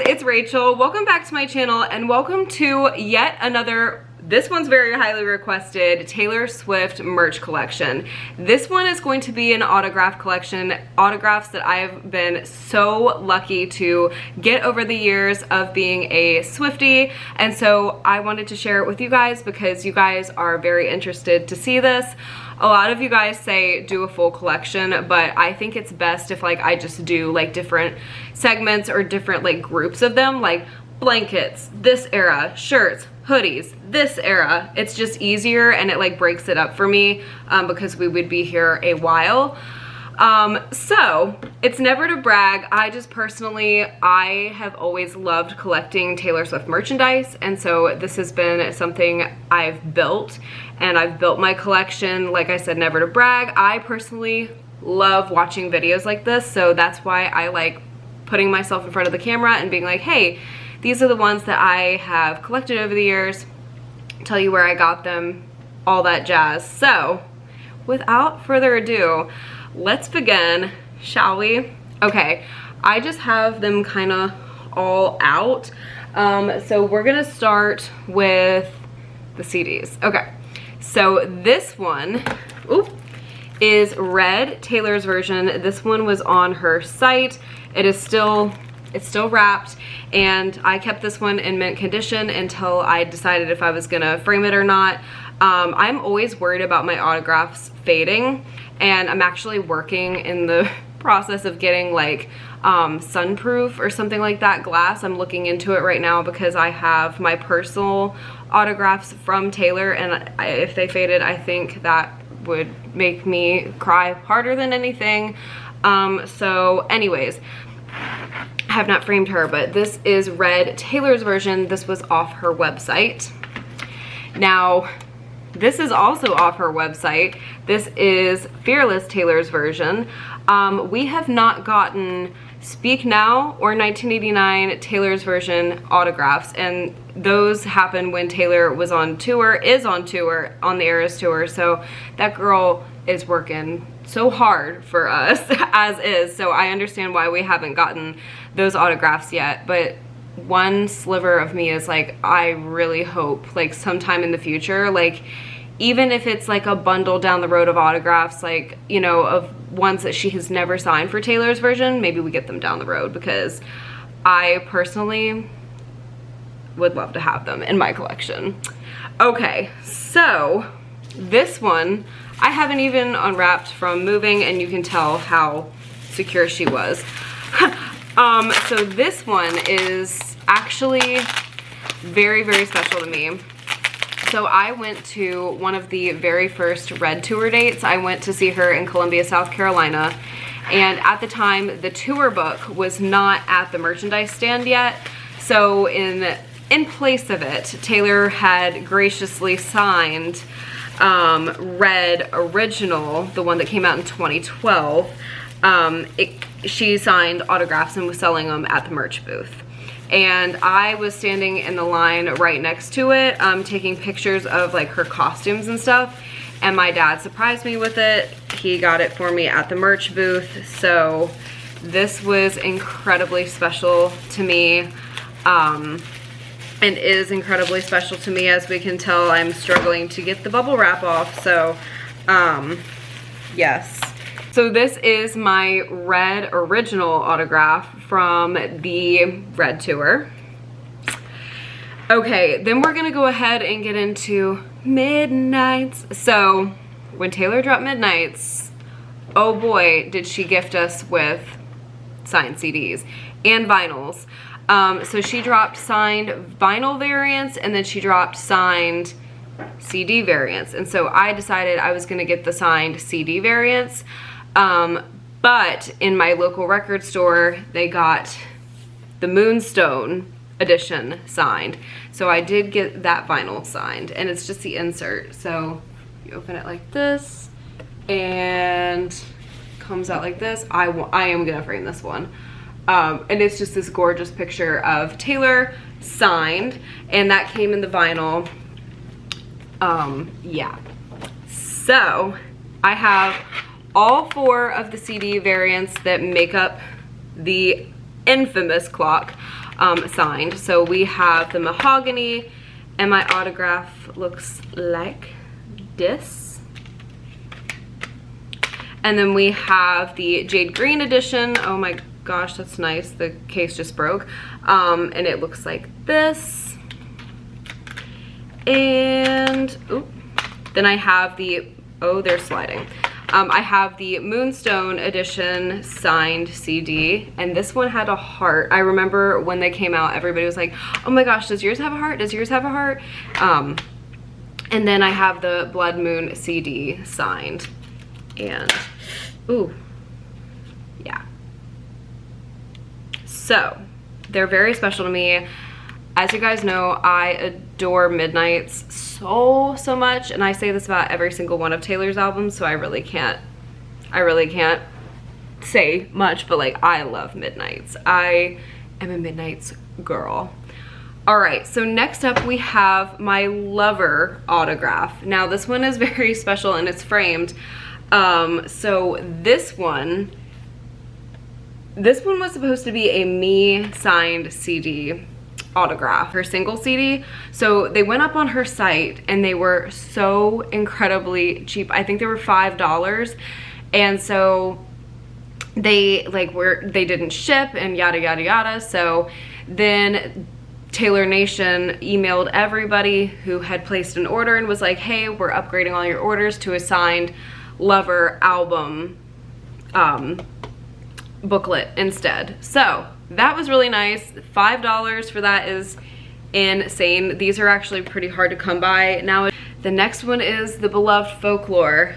it's Rachel. Welcome back to my channel and welcome to yet another, this one's very highly requested, Taylor Swift merch collection. This one is going to be an autograph collection, autographs that I've been so lucky to get over the years of being a Swiftie, and so I wanted to share it with you guys because you guys are very interested to see this. A lot of you guys say do a full collection, but I think it's best if like I just do like different segments or different like groups of them, like blankets, this era, shirts, hoodies, this era. It's just easier and it like breaks it up for me because we would be here a while. So it's never to brag. I just personally, I have always loved collecting Taylor Swift merchandise, and so this has been something I've built, and I've built my collection. Like I said, never to brag. I personally love watching videos like this, so that's why I like putting myself in front of the camera and being like, hey, these are the ones that I have collected over the years, tell you where I got them, all that jazz. So without further ado, let's begin, shall we? Okay, I just have them kind of all out. So we're gonna start with the CDs. Okay, so this one is Red, Taylor's version. This one was on her site. It's still wrapped, and I kept this one in mint condition until I decided if I was gonna frame it or not. I'm always worried about my autographs fading, and I'm actually working in the process of getting like sunproof or something like that glass. I'm looking into it right now because I have my personal autographs from Taylor, and if they faded, I think that would make me cry harder than anything. So anyways, I have not framed her, but this is Red, Taylor's version. This was off her website. Now, this is also off her website. This is Fearless, Taylor's version. We have not gotten Speak Now or 1989 Taylor's version autographs, and those happened when Taylor was on tour, on the Eras tour, so that girl is working so hard for us as is, so I understand why we haven't gotten those autographs yet. But one sliver of me is like, I really hope like sometime in the future, like even if it's like a bundle down the road of autographs, like, you know, of ones that she has never signed for Taylor's version, maybe we get them down the road, because I personally would love to have them in my collection. Okay, so this one I haven't even unwrapped from moving, and you can tell how secure she was. So this one is actually very, very special to me. So I went to one of the very first Red tour dates. I went to see her in Columbia, South Carolina, and at the time the tour book was not at the merchandise stand yet. So in place of it, Taylor had graciously signed Red Original, the one that came out in 2012. She signed autographs and was selling them at the merch booth. And I was standing in the line right next to it, taking pictures of like her costumes and stuff, and my dad surprised me with it. He got it for me at the merch booth, so this was incredibly special to me, and is incredibly special to me. As we can tell, I'm struggling to get the bubble wrap off, so yes. So this is my Red Original autograph from the Red tour. Okay, then we're gonna go ahead and get into Midnights. So when Taylor dropped Midnights, oh boy, did she gift us with signed CDs and vinyls. So she dropped signed vinyl variants, and then she dropped signed CD variants. And so I decided I was gonna get the signed CD variants. But in my local record store, they got the Moonstone edition signed. So I did get that vinyl signed, and it's just the insert. So you open it like this, and comes out like this. I am gonna frame this one. And it's just this gorgeous picture of Taylor signed, and that came in the vinyl. Yeah. So I have all 4 of the CD variants that make up the infamous clock signed. So we have the mahogany, and my autograph looks like this. And then we have the jade green edition. Oh my gosh, that's nice. The case just broke. And it looks like this. And ooh, then I have the, oh, they're sliding. I have the Moonstone edition signed CD, and this one had a heart. I remember when they came out, everybody was like, oh my gosh, does yours have a heart? Does yours have a heart? And then I have the Blood Moon CD signed. And, ooh, yeah. So, they're very special to me. As you guys know, I adore Midnights so much, and I say this about every single one of Taylor's albums, so I really can't say much, but like, I love Midnights. I am a Midnights girl. All right, so next up we have my Lover autograph. Now this one is very special and it's framed. So this one was supposed to be a me signed CD autograph, her single CD. So they went up on her site and they were so incredibly cheap. I think they were $5. And so they they didn't ship and yada yada yada. So then Taylor Nation emailed everybody who had placed an order and was like, hey, we're upgrading all your orders to a signed Lover album booklet instead. So that was really nice. $5 for that is insane. These are actually pretty hard to come by. Now the next one is the beloved Folklore,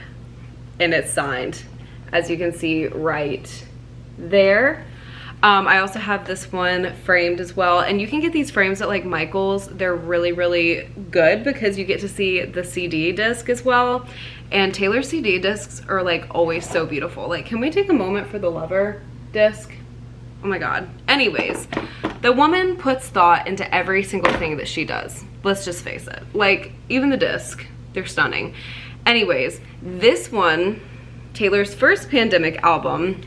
and it's signed, as you can see right there. I also have this one framed as well, and you can get these frames at like Michael's. They're really good because you get to see the CD disc as well, and Taylor CD discs are like always so beautiful. Like, can we take a moment for the Lover disc? Oh my god. Anyways, the woman puts thought into every single thing that she does. Let's just face it. Like, even the disc, they're stunning. Anyways, this one, Taylor's first pandemic album.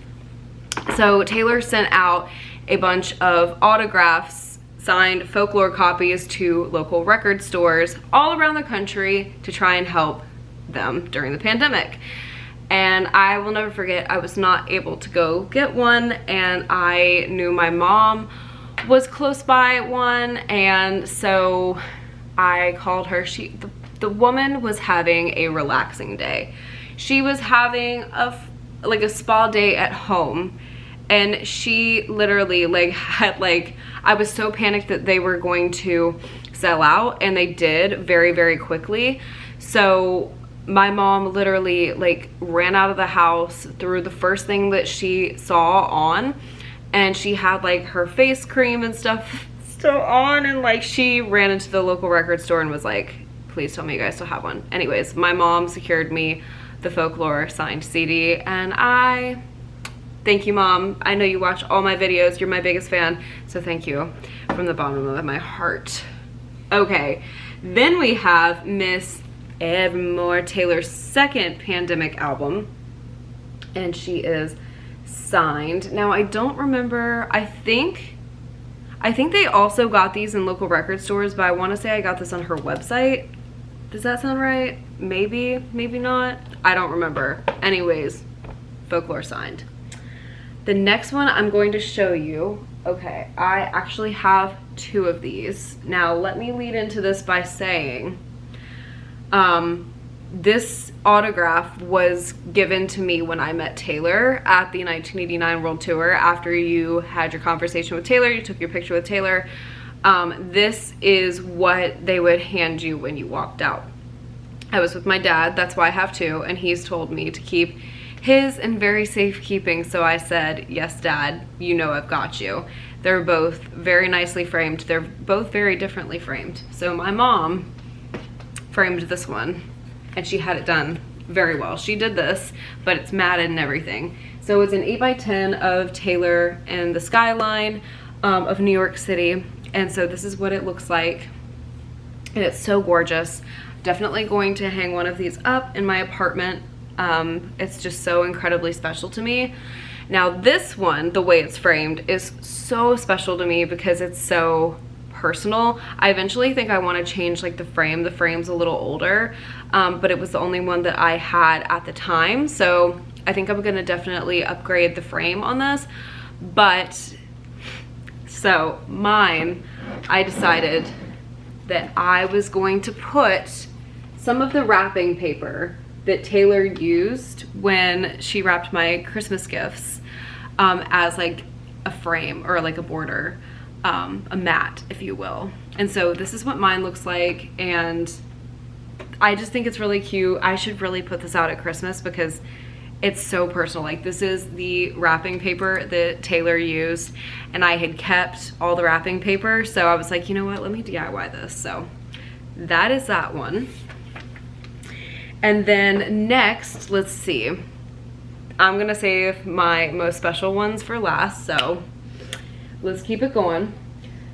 So Taylor sent out a bunch of autographs, signed Folklore copies to local record stores all around the country to try and help them during the pandemic. And I will never forget, I was not able to go get one, and I knew my mom was close by one, and so I called her. The woman was having a relaxing day. She was having a spa day at home, and she literally I was so panicked that they were going to sell out, and they did very quickly. So my mom literally ran out of the house, threw the first thing that she saw on, and she had like her face cream and stuff still on, and she ran into the local record store and was like, please tell me you guys still have one. Anyways, my mom secured me the Folklore signed CD, and I thank you, Mom. I know you watch all my videos. You're my biggest fan, so thank you from the bottom of my heart. Okay, then we have Miss Evermore, Taylor's second pandemic album, and she is signed. Now I don't remember, I think they also got these in local record stores, but I want to say I got this on her website. Does that sound right? Maybe not. I don't remember. Anyways, Folklore signed. The next one I'm going to show you, okay, I actually have two of these. Now let me lead into this by saying this autograph was given to me when I met Taylor at the 1989 World Tour. After you had your conversation with Taylor, you took your picture with Taylor. This is what they would hand you when you walked out. I was with my dad, that's why I have two, and he's told me to keep his in very safekeeping, so I said, yes, Dad, you know I've got you. They're both very nicely framed. They're both very differently framed. So my mom framed this one, and she had it done very well. She did this, but it's matted and everything. So it's an 8x10 of Taylor and the skyline of New York City, and so this is what it looks like, and it's so gorgeous. Definitely going to hang one of these up in my apartment. It's just so incredibly special to me. Now this one, the way it's framed, is so special to me because it's so personal. I eventually think I want to change like the frame. The frame's a little older, but it was the only one that I had at the time. So I think I'm gonna definitely upgrade the frame on this. But so mine, I decided that I was going to put some of the wrapping paper that Taylor used when she wrapped my Christmas gifts as like a frame or like a border, a mat, if you will. And so this is what mine looks like, and I just think it's really cute. I should really put this out at Christmas because it's so personal. Like, this is the wrapping paper that Taylor used, and I had kept all the wrapping paper, so I was like, you know what, let me DIY this. So that is that one. And then next, let's see, I'm gonna save my most special ones for last, so let's keep it going.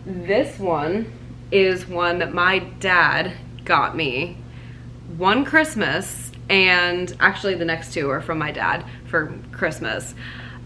This one is one that my dad got me one Christmas, and actually the next two are from my dad for Christmas.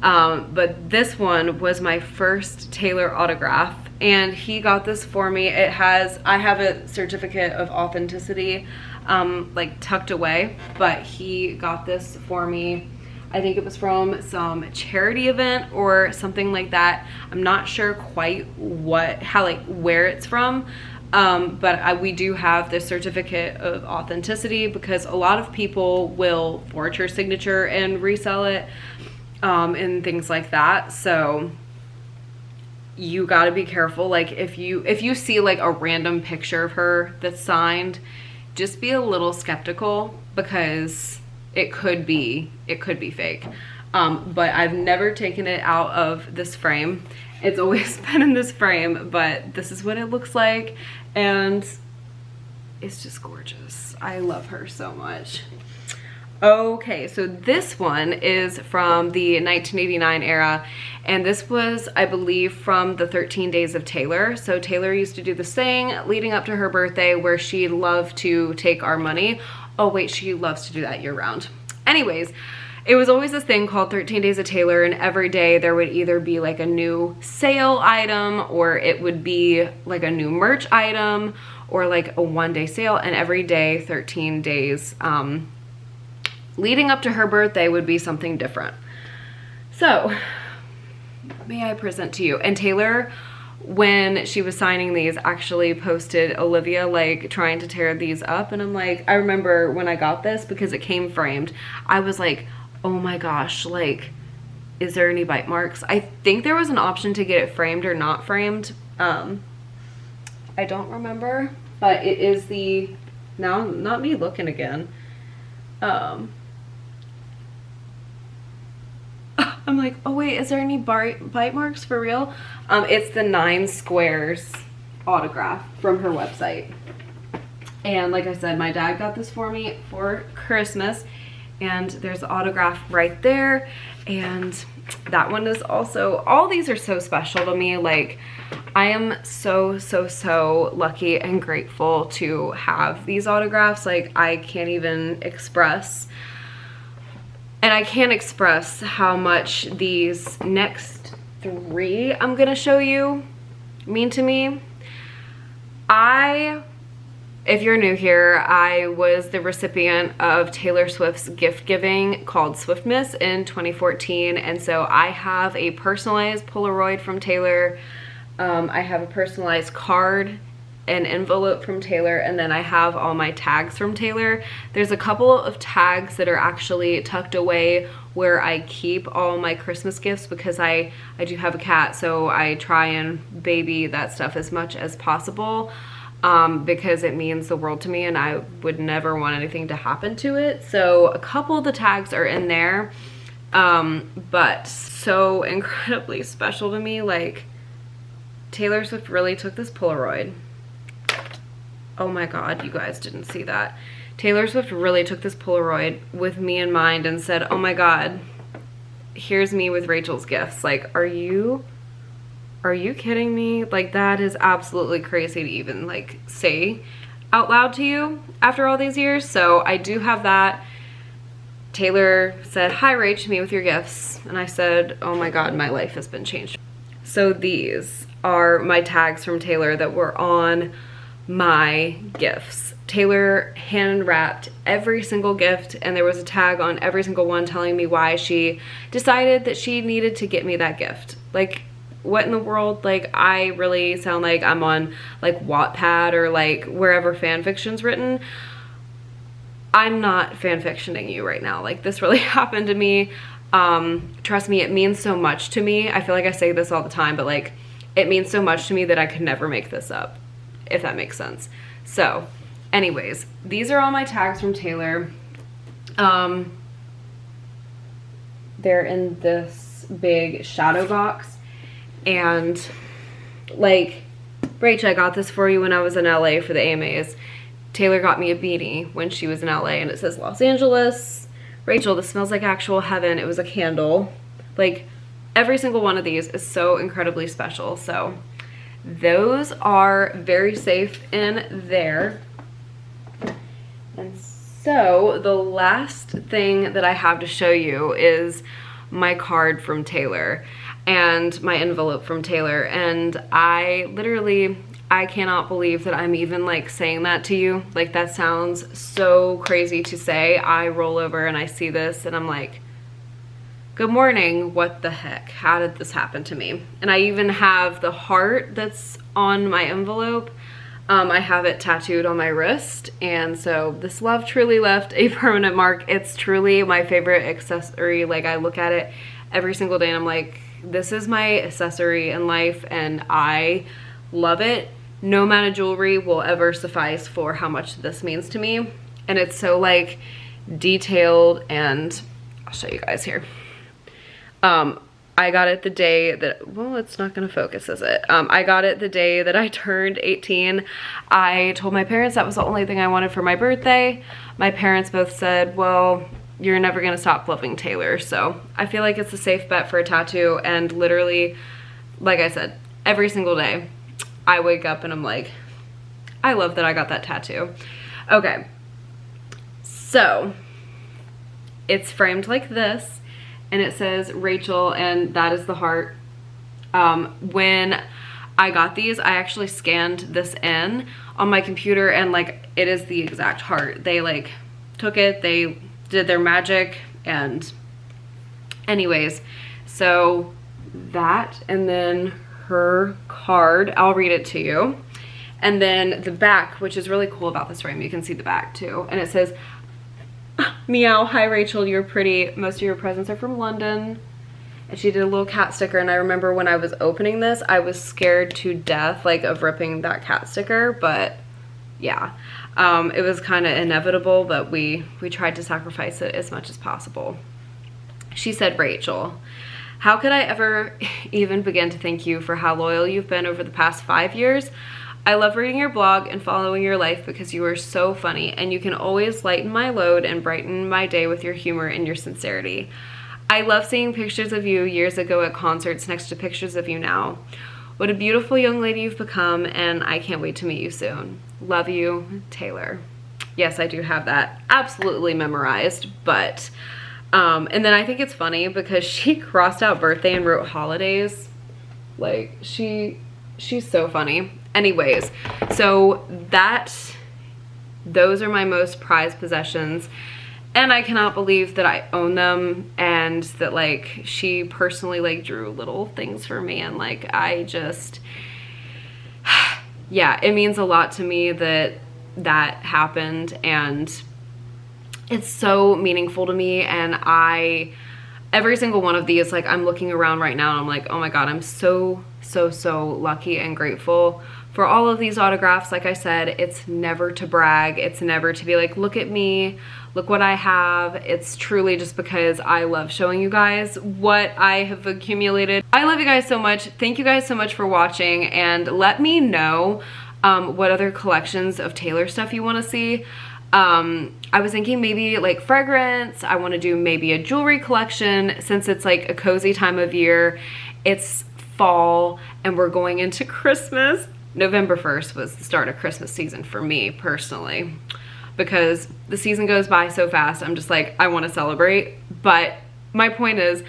But this one was my first Taylor autograph, and he got this for me. I have a certificate of authenticity like tucked away, but he got this for me. I think it was from some charity event or something like that. I'm not sure quite where it's from, but we do have the certificate of authenticity because a lot of people will forge your signature and resell it and things like that. So you got to be careful. Like, if you see like a random picture of her that's signed, just be a little skeptical because it could be fake. But I've never taken it out of this frame. It's always been in this frame, but this is what it looks like, and it's just gorgeous. I love her so much. Okay, so this one is from the 1989 era, and this was, I believe, from the 13 Days of Taylor. So Taylor used to do this thing leading up to her birthday where she loved to take our money. Oh wait, she loves to do that year round. Anyways, it was always this thing called 13 Days of Taylor, and every day there would either be like a new sale item, or it would be like a new merch item, or like a one-day sale, and every day, 13 days, leading up to her birthday would be something different. So, may I present to you? And Taylor, when she was signing these, actually posted Olivia like trying to tear these up, and I'm like, I remember when I got this because it came framed, I was like, oh my gosh, like, is there any bite marks? I think there was an option to get it framed or not framed. I don't remember, but it is the, now not me looking again. I'm like, oh wait, is there any bite marks for real? It's the 9 squares autograph from her website. And like I said, my dad got this for me for Christmas, and there's the autograph right there. And that one is also, all these are so special to me. Like, I am so lucky and grateful to have these autographs. Like, I can't even express. And I can't express how much these next 3 I'm gonna show you mean to me. If you're new here, I was the recipient of Taylor Swift's gift giving called Swiftmas in 2014, and so I have a personalized Polaroid from Taylor. I have a personalized card, an envelope from Taylor, and then I have all my tags from Taylor. There's a couple of tags that are actually tucked away where I keep all my Christmas gifts because I do have a cat, so I try and baby that stuff as much as possible because it means the world to me and I would never want anything to happen to it. So a couple of the tags are in there, but so incredibly special to me. Like, Taylor Swift really took this Polaroid. Oh my god, you guys didn't see that. Taylor Swift really took this Polaroid with me in mind and said, oh my god, here's me with Rachel's gifts. Like, are you kidding me? Like, that is absolutely crazy to even like say out loud to you after all these years. So I do have that. Taylor said, "Hi Rach, me with your gifts." And I said, "Oh my God, my life has been changed." So these are my tags from Taylor that were on my gifts. Taylor hand wrapped every single gift, and there was a tag on every single one telling me why she decided that she needed to get me that gift. Like, what in the world? Like, I really sound like I'm on like Wattpad or like wherever fan fiction's written. I'm not fan fictioning you right now. Like, this really happened to me. Trust me, it means so much to me. I feel like I say this all the time, but like, it means so much to me that I could never make this up, if that makes sense. So anyways, these are all my tags from Taylor. They're in this big shadow box, and like, Rach, I got this for you when I was in LA for the AMAs. Taylor got me a beanie when she was in LA, and it says Los Angeles. Rachel, this smells like actual heaven. It was a candle. Like, every single one of these is so incredibly special. So those are very safe in there. And so the last thing that I have to show you is my card from Taylor and my envelope from Taylor. And I cannot believe that I'm even like saying that to you. Like, that sounds so crazy to say. I roll over and I see this and I'm like, good morning, what the heck? How did this happen to me? And I even have the heart that's on my envelope. I have it tattooed on my wrist, and so this love truly left a permanent mark. It's truly my favorite accessory. Like, I look at it every single day and I'm like, this is my accessory in life and I love it. No amount of jewelry will ever suffice for how much this means to me. And it's so like detailed, and I'll show you guys here. I got it the day that, well, it's not gonna focus, is it? I got it the day that I turned 18. I told my parents that was the only thing I wanted for my birthday. My parents both said, well, you're never gonna stop loving Taylor. So I feel like it's a safe bet for a tattoo, and literally, like I said, every single day I wake up and I'm like, I love that I got that tattoo. Okay, so it's framed like this, and it says Rachel, and that is the heart. When I got these, I actually scanned this in on my computer, and like, it is the exact heart. They like took it, they did their magic, and anyways, so that, and then her card, I'll read it to you. And then the back, which is really cool about this frame, you can see the back too, and it says, meow, hi Rachel, you're pretty. Most of your presents are from London. And she did a little cat sticker, and I remember when I was opening this, I was scared to death, like, of ripping that cat sticker, but yeah. It was kind of inevitable, but we tried to sacrifice it as much as possible. She said, Rachel, how could I ever even begin to thank you for how loyal you've been over the past 5 years? I love reading your blog and following your life because you are so funny, and you can always lighten my load and brighten my day with your humor and your sincerity. I love seeing pictures of you years ago at concerts next to pictures of you now. What a beautiful young lady you've become, and I can't wait to meet you soon. Love you, Taylor. Yes, I do have that absolutely memorized, but and then I think it's funny because she crossed out birthday and wrote holidays. Like, she's so funny. Anyways, so those are my most prized possessions, and I cannot believe that I own them, and that like she personally like drew little things for me, and like I just, yeah, it means a lot to me that that happened, and it's so meaningful to me. And every single one of these, like, I'm looking around right now and I'm like, oh my God, I'm so lucky and grateful for all of these autographs. Like I said, it's never to brag. It's never to be like, look at me, look what I have. It's truly just because I love showing you guys what I have accumulated. I love you guys so much. Thank you guys so much for watching, and let me know what other collections of Taylor stuff you want to see. I was thinking maybe like fragrance. I want to do maybe a jewelry collection, since it's like a cozy time of year. It's fall and we're going into Christmas. November 1st was the start of Christmas season for me personally. because the season goes by so fast. I'm just like, I want to celebrate. But my point is,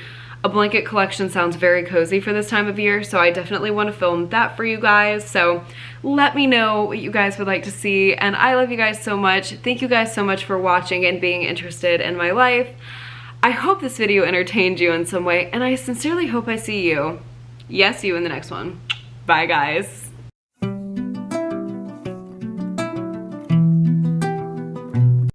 a blanket collection sounds very cozy for this time of year, so I definitely want to film that for you guys. So let me know what you guys would like to see, and I love you guys so much. Thank you guys so much for watching and being interested in my life. I hope this video entertained you in some way, and I sincerely hope I see you, yes, you, in the next one. Bye, guys.